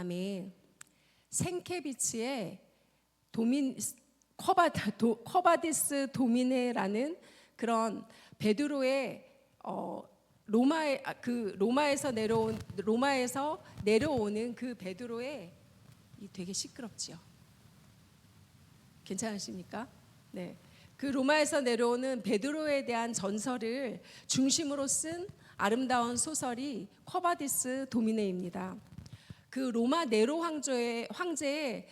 아멘. 생케비치의 커바디스 도미네라는 그런 베드로의 로마에서 내려오는 그 베드로의 되게 시끄럽지요. 괜찮으십니까? 네. 그 로마에서 내려오는 베드로에 대한 전설을 중심으로 쓴 아름다운 소설이 커바디스 도미네입니다. 그 로마 네로 황제의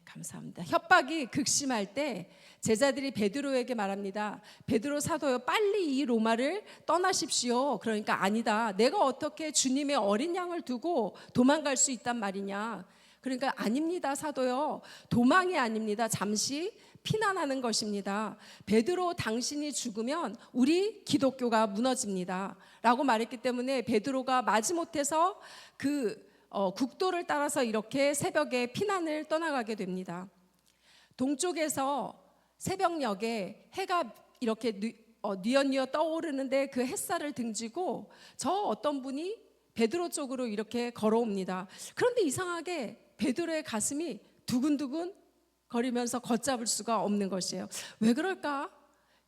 감사합니다. 협박이 극심할 때 제자들이 베드로에게 말합니다. 베드로 사도요, 빨리 이 로마를 떠나십시오. 그러니까 아니다. 내가 어떻게 주님의 어린 양을 두고 도망갈 수 있단 말이냐. 그러니까 아닙니다, 사도요. 도망이 아닙니다. 잠시 피난하는 것입니다. 베드로, 당신이 죽으면 우리 기독교가 무너집니다. 라고 말했기 때문에 베드로가 마지못해서 국도를 따라서 이렇게 새벽에 피난을 떠나가게 됩니다. 동쪽에서 새벽녘에 해가 이렇게 뉘엿뉘엿 떠오르는데 그 햇살을 등지고 저 어떤 분이 베드로 쪽으로 이렇게 걸어옵니다. 그런데 이상하게 베드로의 가슴이 두근두근 거리면서 걷잡을 수가 없는 것이에요. 왜 그럴까?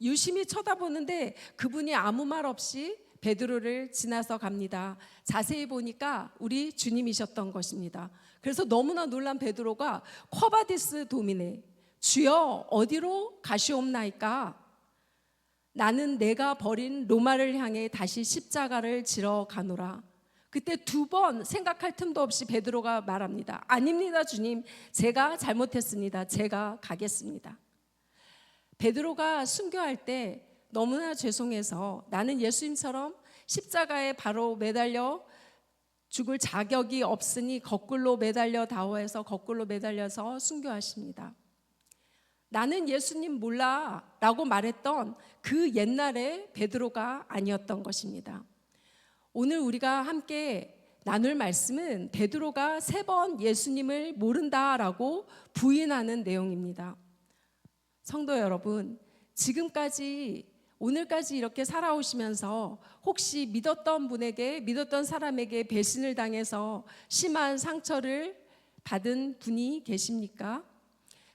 유심히 쳐다보는데 그분이 아무 말 없이 베드로를 지나서 갑니다. 자세히 보니까 우리 주님이셨던 것입니다. 그래서 너무나 놀란 베드로가 커바디스 도미네, 주여 어디로 가시옵나이까? 나는 내가 버린 로마를 향해 다시 십자가를 지러 가노라. 그때 두 번 생각할 틈도 없이 베드로가 말합니다. 아닙니다, 주님. 제가 잘못했습니다. 제가 가겠습니다. 베드로가 순교할 때 너무나 죄송해서 나는 예수님처럼 십자가에 바로 매달려 죽을 자격이 없으니 거꾸로 매달려 다오해서 거꾸로 매달려서 순교하십니다. 나는 예수님 몰라 라고 말했던 그 옛날의 베드로가 아니었던 것입니다. 오늘 우리가 함께 나눌 말씀은 베드로가 3번 예수님을 모른다라고 부인하는 내용입니다. 성도 여러분, 지금까지 오늘까지 이렇게 살아오시면서 혹시 믿었던 사람에게 배신을 당해서 심한 상처를 받은 분이 계십니까?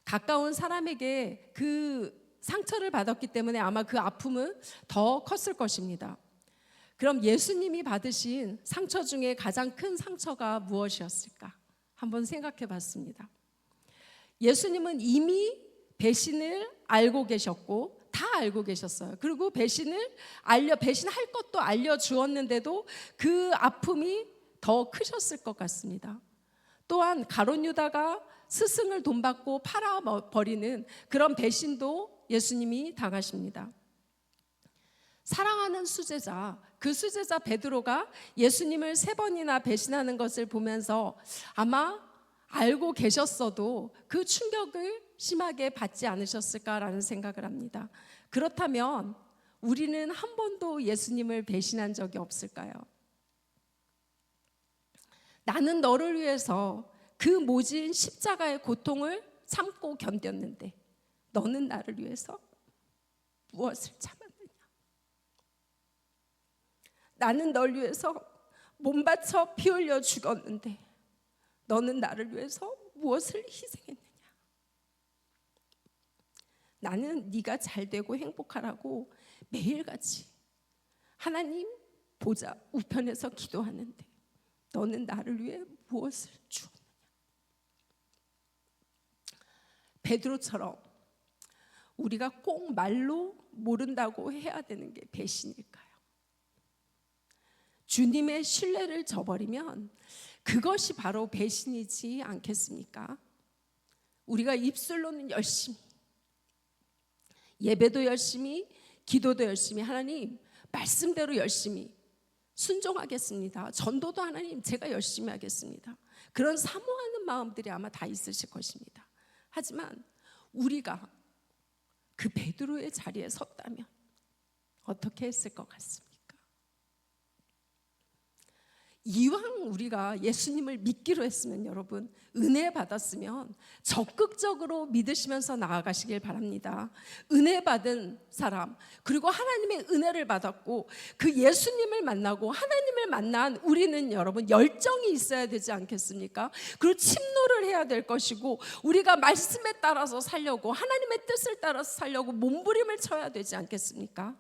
가까운 사람에게 그 상처를 받았기 때문에 아마 그 아픔은 더 컸을 것입니다. 그럼 예수님이 받으신 상처 중에 가장 큰 상처가 무엇이었을까? 한번 생각해 봤습니다. 예수님은 이미 배신을 알고 계셨고 다 알고 계셨어요. 그리고 배신할 것도 알려주었는데도 그 아픔이 더 크셨을 것 같습니다. 또한 가룟 유다가 스승을 돈 받고 팔아버리는 그런 배신도 예수님이 당하십니다. 사랑하는 수제자, 그 수제자 베드로가 예수님을 3번이나 배신하는 것을 보면서 아마 알고 계셨어도 그 충격을 심하게 받지 않으셨을까라는 생각을 합니다. 그렇다면 우리는 한 번도 예수님을 배신한 적이 없을까요? 나는 너를 위해서 그 모진 십자가의 고통을 참고 견뎠는데 너는 나를 위해서 무엇을 참았느냐? 나는 널 위해서 몸 바쳐 피 흘려 죽었는데 너는 나를 위해서 무엇을 희생했느냐? 나는 네가 잘되고 행복하라고 매일같이 하나님 보좌 우편에서 기도하는데 너는 나를 위해 무엇을 주었느냐? 베드로처럼 우리가 꼭 말로 모른다고 해야 되는 게 배신일까요? 주님의 신뢰를 저버리면 그것이 바로 배신이지 않겠습니까? 우리가 입술로는 열심히, 예배도 열심히, 기도도 열심히, 하나님 말씀대로 열심히 순종하겠습니다. 전도도 하나님 제가 열심히 하겠습니다. 그런 사모하는 마음들이 아마 다 있으실 것입니다. 하지만 우리가 그 베드로의 자리에 섰다면 어떻게 했을 것 같습니까? 이왕 우리가 예수님을 믿기로 했으면 여러분 은혜 받았으면 적극적으로 믿으시면서 나아가시길 바랍니다. 은혜 받은 사람, 그리고 하나님의 은혜를 받았고 그 예수님을 만나고 하나님을 만난 우리는 여러분 열정이 있어야 되지 않겠습니까? 그리고 침노를 해야 될 것이고 우리가 말씀에 따라서 살려고 하나님의 뜻을 따라서 살려고 몸부림을 쳐야 되지 않겠습니까?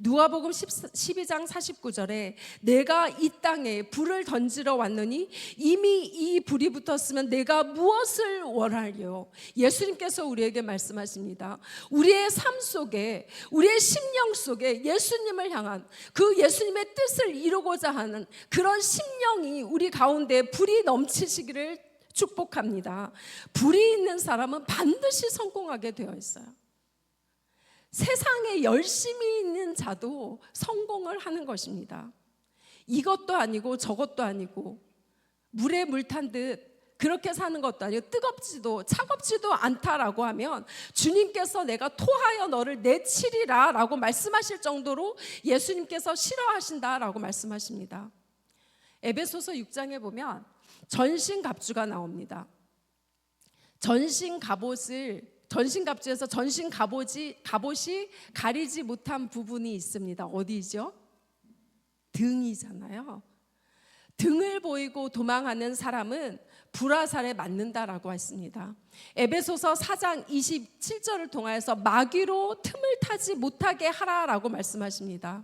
누가복음 12장 49절에 내가 이 땅에 불을 던지러 왔느니 이미 이 불이 붙었으면 내가 무엇을 원하리요? 예수님께서 우리에게 말씀하십니다. 우리의 삶 속에, 우리의 심령 속에 예수님을 향한 그 예수님의 뜻을 이루고자 하는 그런 심령이 우리 가운데 불이 넘치시기를 축복합니다. 불이 있는 사람은 반드시 성공하게 되어 있어요. 세상에 열심히 있는 자도 성공을 하는 것입니다. 이것도 아니고 저것도 아니고 물에 물 탄 듯 그렇게 사는 것도 아니고 뜨겁지도 차갑지도 않다라고 하면 주님께서 내가 토하여 너를 내치리라 라고 말씀하실 정도로 예수님께서 싫어하신다라고 말씀하십니다. 에베소서 6장에 보면 전신갑주가 나옵니다. 전신갑주에서 전신갑옷이 가리지 못한 부분이 있습니다. 어디죠? 등이잖아요. 등을 보이고 도망하는 사람은 불화살에 맞는다라고 했습니다. 에베소서 4장 27절을 통하여서 마귀로 틈을 타지 못하게 하라라고 말씀하십니다.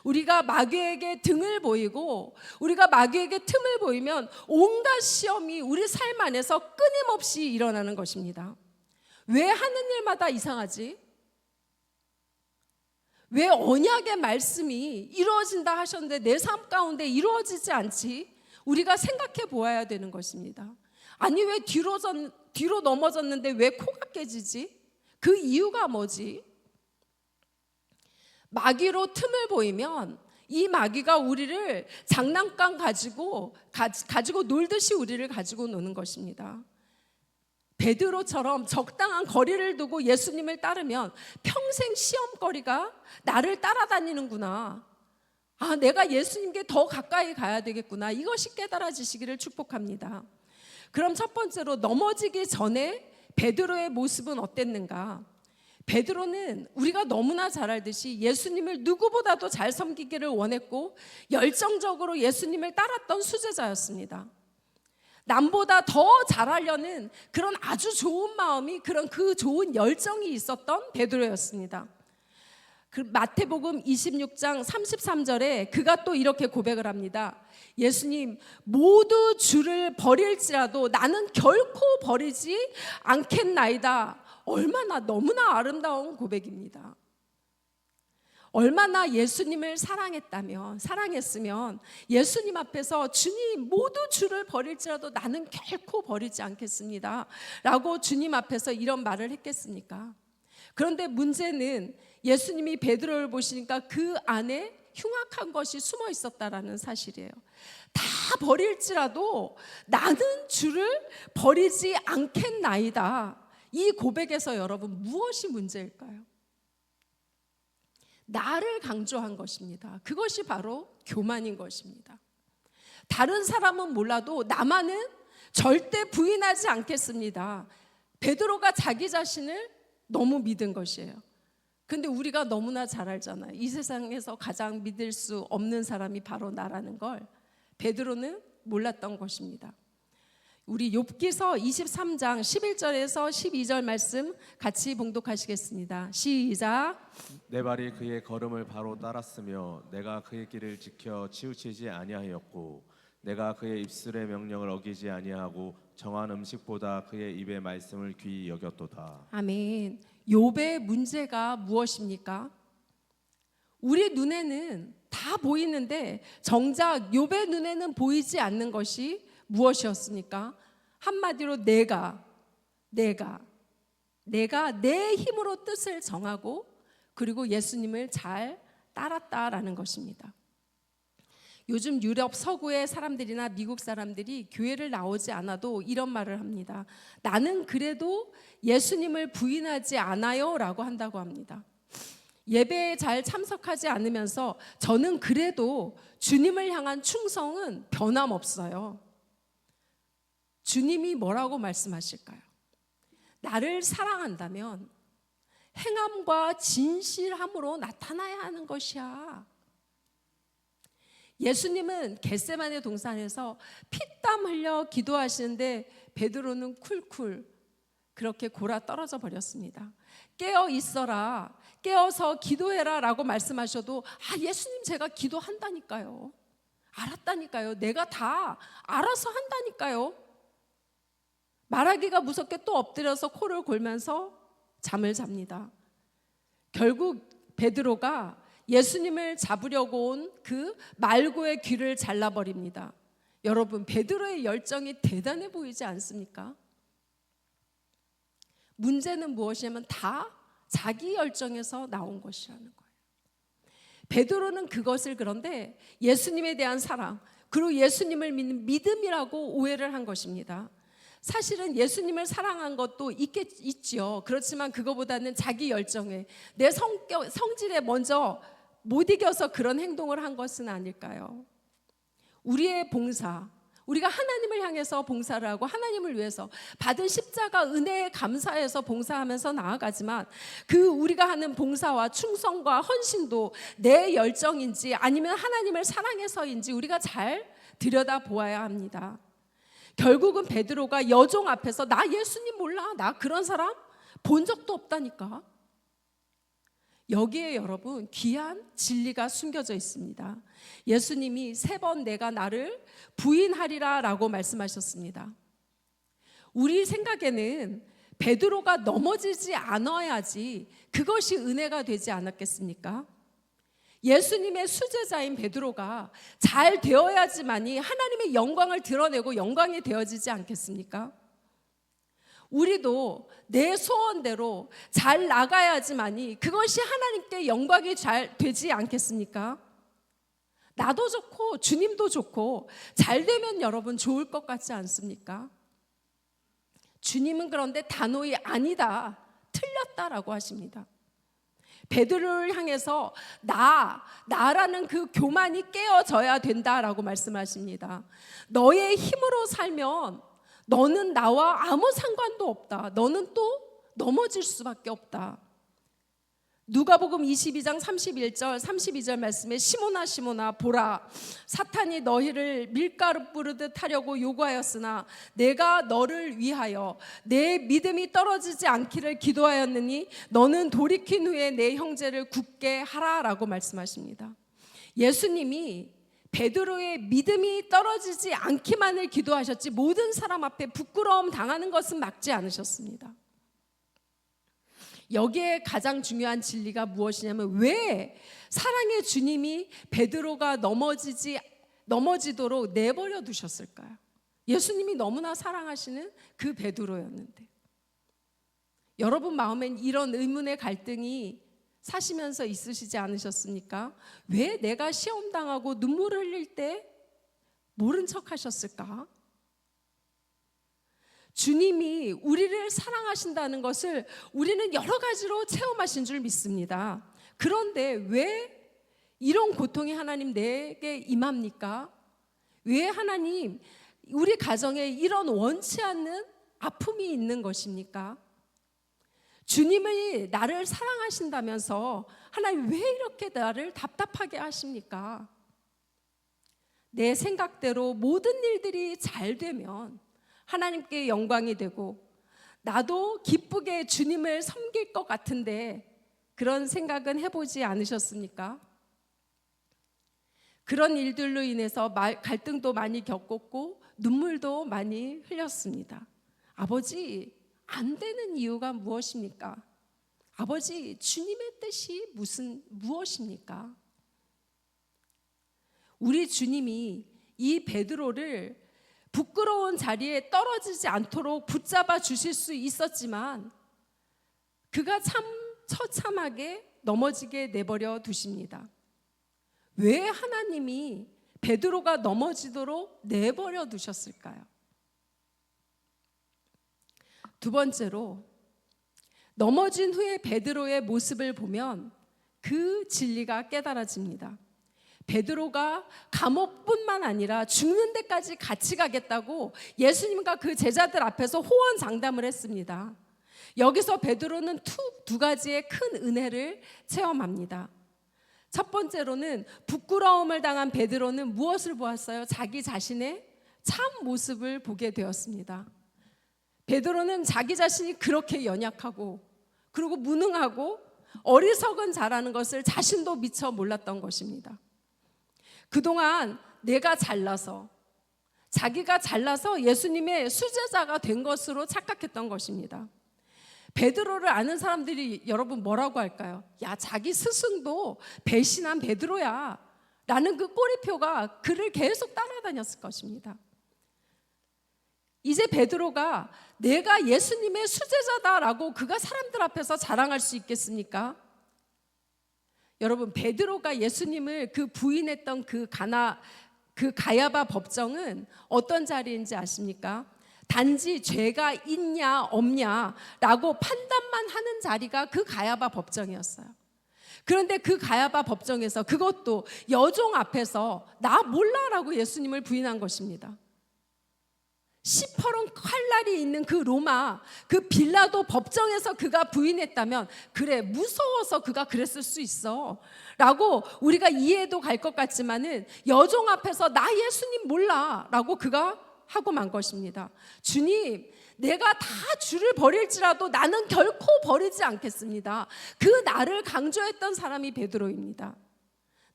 우리가 마귀에게 등을 보이고 우리가 마귀에게 틈을 보이면 온갖 시험이 우리 삶 안에서 끊임없이 일어나는 것입니다. 왜 하는 일마다 이상하지? 왜 언약의 말씀이 이루어진다 하셨는데 내 삶 가운데 이루어지지 않지? 우리가 생각해 보아야 되는 것입니다. 아니 왜 뒤로 넘어졌는데 왜 코가 깨지지? 그 이유가 뭐지? 마귀로 틈을 보이면 이 마귀가 우리를 장난감 가지고 놀듯이 우리를 가지고 노는 것입니다. 베드로처럼 적당한 거리를 두고 예수님을 따르면 평생 시험거리가 나를 따라다니는구나. 아, 내가 예수님께 더 가까이 가야 되겠구나. 이것이 깨달아지시기를 축복합니다. 그럼 첫 번째로 넘어지기 전에 베드로의 모습은 어땠는가? 베드로는 우리가 너무나 잘 알듯이 예수님을 누구보다도 잘 섬기기를 원했고 열정적으로 예수님을 따랐던 수제자였습니다. 남보다 더 잘하려는 그런 아주 좋은 마음이 그 좋은 열정이 있었던 베드로였습니다. 그 마태복음 26장 33절에 그가 또 이렇게 고백을 합니다. 예수님, 모두 주를 버릴지라도 나는 결코 버리지 않겠나이다. 너무나 아름다운 고백입니다. 얼마나 예수님을 사랑했으면 예수님 앞에서 주님 모두 주를 버릴지라도 나는 결코 버리지 않겠습니다 라고 주님 앞에서 이런 말을 했겠습니까? 그런데 문제는 예수님이 베드로를 보시니까 그 안에 흉악한 것이 숨어 있었다라는 사실이에요. 다 버릴지라도 나는 주를 버리지 않겠나이다. 이 고백에서 여러분 무엇이 문제일까요? 나를 강조한 것입니다. 그것이 바로 교만인 것입니다. 다른 사람은 몰라도 나만은 절대 부인하지 않겠습니다. 베드로가 자기 자신을 너무 믿은 것이에요. 근데 우리가 너무나 잘 알잖아요. 이 세상에서 가장 믿을 수 없는 사람이 바로 나라는 걸 베드로는 몰랐던 것입니다. 우리 욥기서 23장 11절에서 12절 말씀 같이 봉독하시겠습니다. 시작. 내 발이 그의 걸음을 바로 따랐으며 내가 그의 길을 지켜 치우치지 아니하였고 내가 그의 입술의 명령을 어기지 아니하고 정한 음식보다 그의 입의 말씀을 귀히 여겼도다. 아멘. 욥의 문제가 무엇입니까? 우리 눈에는 다 보이는데 정작 욥의 눈에는 보이지 않는 것이 무엇이었습니까? 한마디로 내가 내 힘으로 뜻을 정하고 그리고 예수님을 잘 따랐다라는 것입니다. 요즘 유럽 서구의 사람들이나 미국 사람들이 교회를 나오지 않아도 이런 말을 합니다. 나는 그래도 예수님을 부인하지 않아요 라고 한다고 합니다. 예배에 잘 참석하지 않으면서 저는 그래도 주님을 향한 충성은 변함없어요. 주님이 뭐라고 말씀하실까요? 나를 사랑한다면 행함과 진실함으로 나타나야 하는 것이야. 예수님은 겟세마네 동산에서 피땀 흘려 기도하시는데 베드로는 쿨쿨 그렇게 골아 떨어져 버렸습니다. 깨어 있어라, 깨어서 기도해라 라고 말씀하셔도 예수님 제가 기도한다니까요. 알았다니까요. 내가 다 알아서 한다니까요. 말하기가 무섭게 또 엎드려서 코를 골면서 잠을 잡니다. 결국 베드로가 예수님을 잡으려고 온 그 말고의 귀를 잘라버립니다. 여러분, 베드로의 열정이 대단해 보이지 않습니까? 문제는 무엇이냐면 다 자기 열정에서 나온 것이라는 거예요. 베드로는 그것을 그런데 예수님에 대한 사랑, 그리고 예수님을 믿는 믿음이라고 오해를 한 것입니다. 사실은 예수님을 사랑한 것도 있지요. 그렇지만 그거보다는 자기 열정에, 내 성질에 먼저 못 이겨서 그런 행동을 한 것은 아닐까요? 우리의 봉사, 우리가 하나님을 향해서 봉사를 하고 하나님을 위해서 받은 십자가 은혜에 감사해서 봉사하면서 나아가지만 그 우리가 하는 봉사와 충성과 헌신도 내 열정인지 아니면 하나님을 사랑해서인지 우리가 잘 들여다보아야 합니다. 결국은 베드로가 여종 앞에서 나 예수님 몰라, 나 그런 사람 본 적도 없다니까. 여기에 여러분 귀한 진리가 숨겨져 있습니다. 예수님이 3번 내가 나를 부인하리라 라고 말씀하셨습니다. 우리 생각에는 베드로가 넘어지지 않아야지 그것이 은혜가 되지 않았겠습니까? 예수님의 수제자인 베드로가 잘 되어야지만이 하나님의 영광을 드러내고 영광이 되어지지 않겠습니까? 우리도 내 소원대로 잘 나가야지만이 그것이 하나님께 영광이 잘 되지 않겠습니까? 나도 좋고 주님도 좋고 잘 되면 여러분 좋을 것 같지 않습니까? 주님은 그런데 단호히 아니다, 틀렸다라고 하십니다. 베드로를 향해서 나라는 그 교만이 깨어져야 된다라고 말씀하십니다. 너의 힘으로 살면 너는 나와 아무 상관도 없다. 너는 또 넘어질 수밖에 없다. 누가복음 22장 31절 32절 말씀에 시몬아 시몬아 보라, 사탄이 너희를 밀가루 뿌르듯 하려고 요구하였으나 내가 너를 위하여 내 믿음이 떨어지지 않기를 기도하였느니 너는 돌이킨 후에 내 형제를 굳게 하라라고 말씀하십니다. 예수님이 베드로의 믿음이 떨어지지 않기만을 기도하셨지 모든 사람 앞에 부끄러움 당하는 것은 막지 않으셨습니다. 여기에 가장 중요한 진리가 무엇이냐면 왜 사랑의 주님이 베드로가 넘어지도록 내버려 두셨을까요? 예수님이 너무나 사랑하시는 그 베드로였는데. 여러분 마음엔 이런 의문의 갈등이 사시면서 있으시지 않으셨습니까? 왜 내가 시험당하고 눈물을 흘릴 때 모른 척 하셨을까? 주님이 우리를 사랑하신다는 것을 우리는 여러 가지로 체험하신 줄 믿습니다. 그런데 왜 이런 고통이 하나님 내게 임합니까? 왜 하나님 우리 가정에 이런 원치 않는 아픔이 있는 것입니까? 주님이 나를 사랑하신다면서 하나님 왜 이렇게 나를 답답하게 하십니까? 내 생각대로 모든 일들이 잘 되면 하나님께 영광이 되고 나도 기쁘게 주님을 섬길 것 같은데 그런 생각은 해보지 않으셨습니까? 그런 일들로 인해서 갈등도 많이 겪었고 눈물도 많이 흘렸습니다. 아버지, 안 되는 이유가 무엇입니까? 아버지, 주님의 뜻이 무엇입니까? 우리 주님이 이 베드로를 부끄러운 자리에 떨어지지 않도록 붙잡아 주실 수 있었지만 그가 참 처참하게 넘어지게 내버려 두십니다. 왜 하나님이 베드로가 넘어지도록 내버려 두셨을까요? 두 번째로 넘어진 후에 베드로의 모습을 보면 그 진리가 깨달아집니다. 베드로가 감옥뿐만 아니라 죽는 데까지 같이 가겠다고 예수님과 그 제자들 앞에서 호언장담을 했습니다. 여기서 베드로는 두 가지의 큰 은혜를 체험합니다. 첫 번째로는 부끄러움을 당한 베드로는 무엇을 보았어요? 자기 자신의 참 모습을 보게 되었습니다. 베드로는 자기 자신이 그렇게 연약하고 그리고 무능하고 어리석은 자라는 것을 자신도 미처 몰랐던 것입니다. 그동안 자기가 잘나서 예수님의 수제자가 된 것으로 착각했던 것입니다. 베드로를 아는 사람들이 여러분 뭐라고 할까요? 야, 자기 스승도 배신한 베드로야 라는 그 꼬리표가 그를 계속 따라다녔을 것입니다. 이제 베드로가 내가 예수님의 수제자다라고 그가 사람들 앞에서 자랑할 수 있겠습니까? 여러분, 베드로가 예수님을 부인했던 그 가야바 법정은 어떤 자리인지 아십니까? 단지 죄가 있냐 없냐라고 판단만 하는 자리가 그 가야바 법정이었어요. 그런데 그 가야바 법정에서 그것도 여종 앞에서 나 몰라라고 예수님을 부인한 것입니다. 시퍼런 칼날이 있는 그 로마 그 빌라도 법정에서 그가 부인했다면 그래, 무서워서 그가 그랬을 수 있어 라고 우리가 이해도 갈 것 같지만은 여종 앞에서 나 예수님 몰라 라고 그가 하고 만 것입니다. 주님, 내가 다 주를 버릴지라도 나는 결코 버리지 않겠습니다. 그 나를 강조했던 사람이 베드로입니다.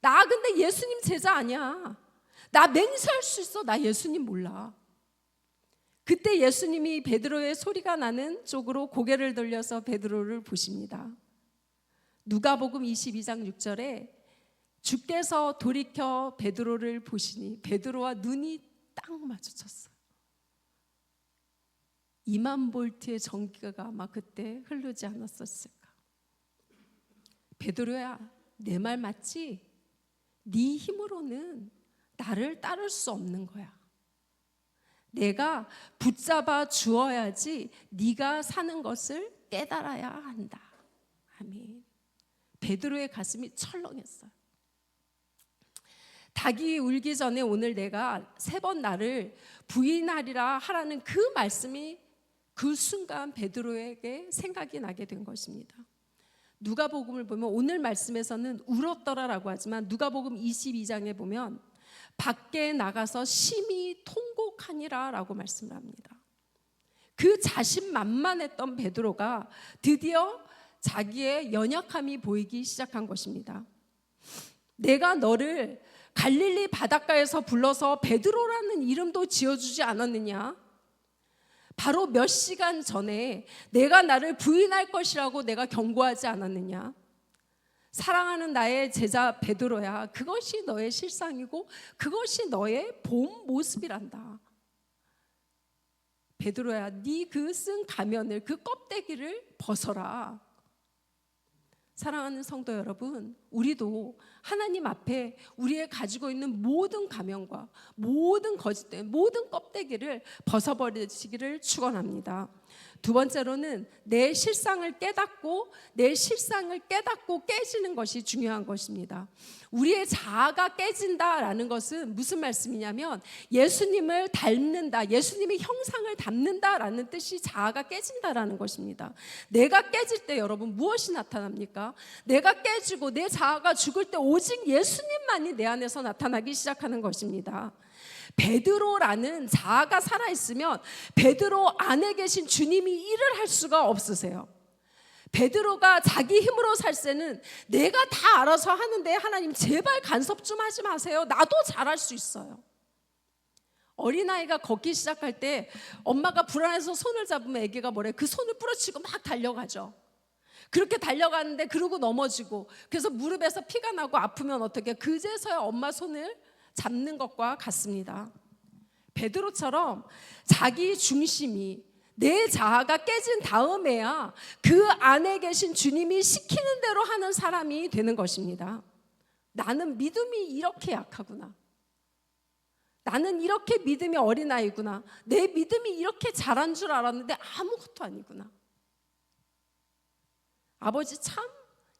나 근데 예수님 제자 아니야. 나 맹세할 수 있어. 나 예수님 몰라. 그때 예수님이 베드로의 소리가 나는 쪽으로 고개를 돌려서 베드로를 보십니다. 누가복음 22장 6절에 주께서 돌이켜 베드로를 보시니 베드로와 눈이 딱 마주쳤어요. 2만 볼트의 전기가 아마 그때 흐르지 않았었을까. 베드로야, 내 말 맞지? 네 힘으로는 나를 따를 수 없는 거야. 내가 붙잡아 주어야지 네가 사는 것을 깨달아야 한다. 아멘. 베드로의 가슴이 철렁했어요. 닭이 울기 전에 오늘 내가 3번 나를 부인하리라 하라는 그 말씀이 그 순간 베드로에게 생각이 나게 된 것입니다. 누가복음을 보면 오늘 말씀에서는 울었더라라고 하지만 누가복음 22장에 보면 밖에 나가서 심히 통곡하니라라고 말씀을 합니다. 그 자신만만했던 베드로가 드디어 자기의 연약함이 보이기 시작한 것입니다. 내가 너를 갈릴리 바닷가에서 불러서 베드로라는 이름도 지어주지 않았느냐? 바로 몇 시간 전에 내가 나를 부인할 것이라고 내가 경고하지 않았느냐? 사랑하는 나의 제자 베드로야, 그것이 너의 실상이고 그것이 너의 본 모습이란다. 베드로야, 네 그 쓴 가면을, 그 껍데기를 벗어라. 사랑하는 성도 여러분, 우리도 하나님 앞에 우리의 가지고 있는 모든 가면과 모든 거짓된 모든 껍데기를 벗어버리시기를 축원합니다. 두 번째로는 내 실상을 깨닫고 깨지는 것이 중요한 것입니다. 우리의 자아가 깨진다라는 것은 무슨 말씀이냐면 예수님을 닮는다, 예수님의 형상을 닮는다라는 뜻이 자아가 깨진다라는 것입니다. 내가 깨질 때 여러분 무엇이 나타납니까? 내가 깨지고 내 자아가 죽을 때 오직 예수님만이 내 안에서 나타나기 시작하는 것입니다. 베드로라는 자아가 살아있으면 베드로 안에 계신 주님이 일을 할 수가 없으세요. 베드로가 자기 힘으로 살 때는 내가 다 알아서 하는데 하나님 제발 간섭 좀 하지 마세요. 나도 잘할 수 있어요. 어린아이가 걷기 시작할 때 엄마가 불안해서 손을 잡으면 아기가 뭐래? 그 손을 부러치고 막 달려가죠. 그렇게 달려가는데 그러고 넘어지고 그래서 무릎에서 피가 나고 아프면 어떻게? 그제서야 엄마 손을 잡는 것과 같습니다. 베드로처럼 자기 중심이 내 자아가 깨진 다음에야 그 안에 계신 주님이 시키는 대로 하는 사람이 되는 것입니다. 나는 믿음이 이렇게 약하구나. 나는 이렇게 믿음이 어린아이구나. 내 믿음이 이렇게 잘한 줄 알았는데 아무것도 아니구나. 아버지 참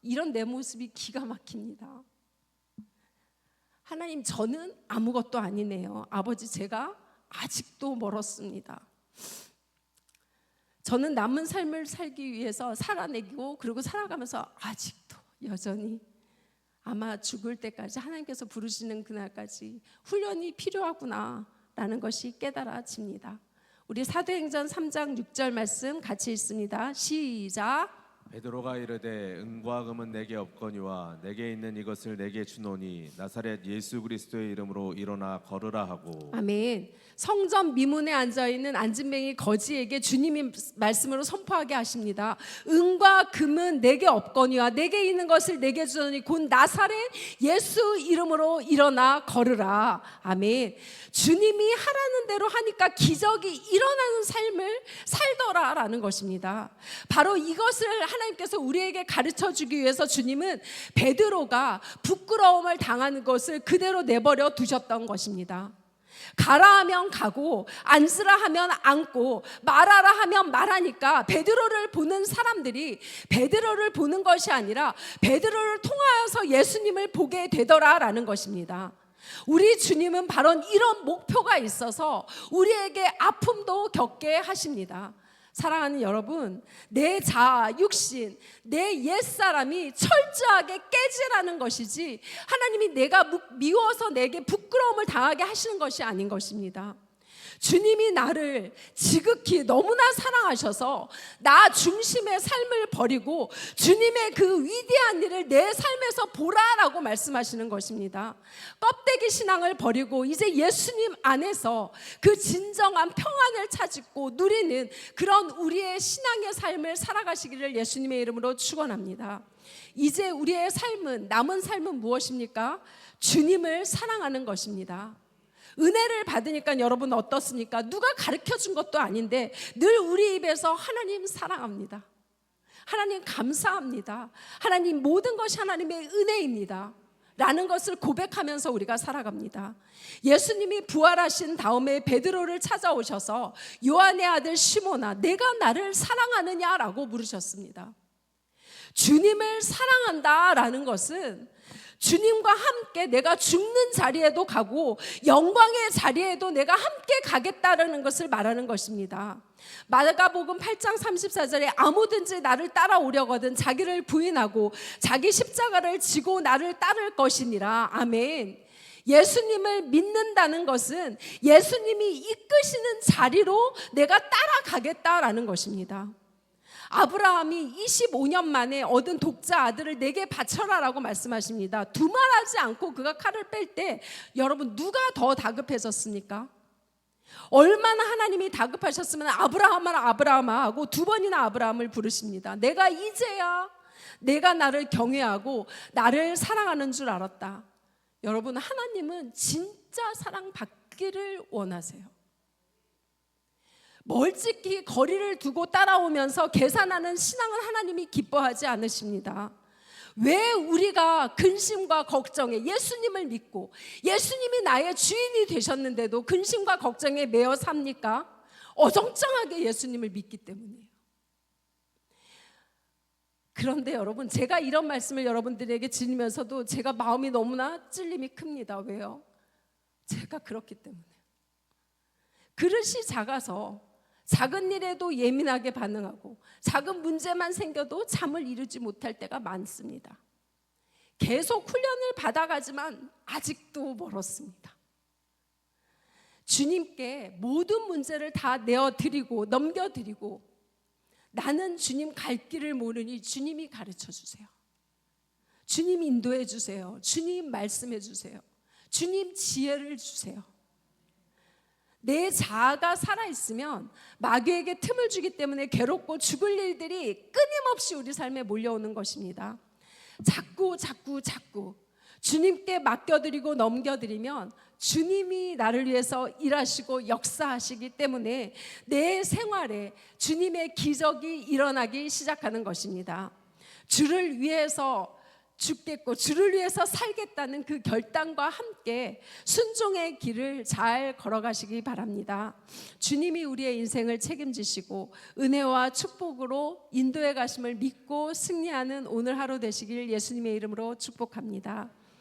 이런 내 모습이 기가 막힙니다. 하나님, 저는 아무것도 아니네요. 아버지, 제가 아직도 멀었습니다. 저는 남은 삶을 살기 위해서 살아내고 그리고 살아가면서 아직도 여전히 아마 죽을 때까지 하나님께서 부르시는 그날까지 훈련이 필요하구나라는 것이 깨달아집니다. 우리 사도행전 3장 6절 말씀 같이 읽습니다. 시작. 베드로가 이르되 은과 금은 내게 없거니와 내게 있는 이것을 내게 주노니 나사렛 예수 그리스도의 이름으로 일어나 걸으라 하고. 아멘. 성전 미문에 앉아있는 안진뱅이 거지에게 주님이 말씀으로 선포하게 하십니다. 은과 금은 내게 없거니와 내게 있는 것을 내게 주노니 곧 나사렛 예수 이름으로 일어나 걸으라. 아멘. 주님이 하라는 대로 하니까 기적이 일어나는 삶을 살더라라는 것입니다. 바로 이것을 하나님께서 우리에게 가르쳐주기 위해서 주님은 베드로가 부끄러움을 당하는 것을 그대로 내버려 두셨던 것입니다. 가라 하면 가고 앉으라 하면 앉고 말하라 하면 말하니까 베드로를 보는 사람들이 베드로를 보는 것이 아니라 베드로를 통하여서 예수님을 보게 되더라라는 것입니다. 우리 주님은 바로 이런 목표가 있어서 우리에게 아픔도 겪게 하십니다. 사랑하는 여러분, 내 자아, 육신, 내 옛사람이 철저하게 깨지라는 것이지 하나님이 내가 미워서 내게 부끄러움을 당하게 하시는 것이 아닌 것입니다. 주님이 나를 지극히 너무나 사랑하셔서 나 중심의 삶을 버리고 주님의 그 위대한 일을 내 삶에서 보라라고 말씀하시는 것입니다. 껍데기 신앙을 버리고 이제 예수님 안에서 그 진정한 평안을 찾고 누리는 그런 우리의 신앙의 삶을 살아가시기를 예수님의 이름으로 축원합니다. 이제 우리의 삶은, 남은 삶은 무엇입니까? 주님을 사랑하는 것입니다. 은혜를 받으니까 여러분 어떻습니까? 누가 가르쳐준 것도 아닌데 늘 우리 입에서 하나님 사랑합니다, 하나님 감사합니다, 하나님 모든 것이 하나님의 은혜입니다 라는 것을 고백하면서 우리가 살아갑니다. 예수님이 부활하신 다음에 베드로를 찾아오셔서 요한의 아들 시몬아, 내가 나를 사랑하느냐라고 물으셨습니다. 주님을 사랑한다라는 것은 주님과 함께 내가 죽는 자리에도 가고 영광의 자리에도 내가 함께 가겠다라는 것을 말하는 것입니다. 마가복음 8장 34절에 아무든지 나를 따라오려거든 자기를 부인하고 자기 십자가를 지고 나를 따를 것이니라. 아멘. 예수님을 믿는다는 것은 예수님이 이끄시는 자리로 내가 따라가겠다라는 것입니다. 아브라함이 25년 만에 얻은 독자 아들을 내게 바쳐라라고 말씀하십니다. 두말하지 않고 그가 칼을 뺄 때 여러분 누가 더 다급해졌습니까? 얼마나 하나님이 다급하셨으면 아브라함아 아브라함아 하고 두 번이나 아브라함을 부르십니다. 내가 이제야 내가 나를 경외하고 나를 사랑하는 줄 알았다. 여러분, 하나님은 진짜 사랑받기를 원하세요. 멀찍이 거리를 두고 따라오면서 계산하는 신앙은 하나님이 기뻐하지 않으십니다. 왜 우리가 근심과 걱정에 예수님을 믿고 예수님이 나의 주인이 되셨는데도 근심과 걱정에 매여 삽니까? 어정쩡하게 예수님을 믿기 때문이에요. 그런데 여러분, 제가 이런 말씀을 여러분들에게 드리면서도 제가 마음이 너무나 찔림이 큽니다. 왜요? 제가 그렇기 때문에. 그릇이 작아서 작은 일에도 예민하게 반응하고 작은 문제만 생겨도 잠을 이루지 못할 때가 많습니다. 계속 훈련을 받아가지만 아직도 멀었습니다. 주님께 모든 문제를 다 내어드리고 넘겨드리고 나는 주님 갈 길을 모르니 주님이 가르쳐 주세요. 주님 인도해 주세요. 주님 말씀해 주세요. 주님 지혜를 주세요. 내 자아가 살아있으면 마귀에게 틈을 주기 때문에 괴롭고 죽을 일들이 끊임없이 우리 삶에 몰려오는 것입니다. 자꾸 주님께 맡겨드리고 넘겨드리면 주님이 나를 위해서 일하시고 역사하시기 때문에 내 생활에 주님의 기적이 일어나기 시작하는 것입니다. 주를 위해서 죽겠고 주를 위해서 살겠다는 그 결단과 함께 순종의 길을 잘 걸어가시기 바랍니다. 주님이 우리의 인생을 책임지시고 은혜와 축복으로 인도해 가심을 믿고 승리하는 오늘 하루 되시길 예수님의 이름으로 축복합니다.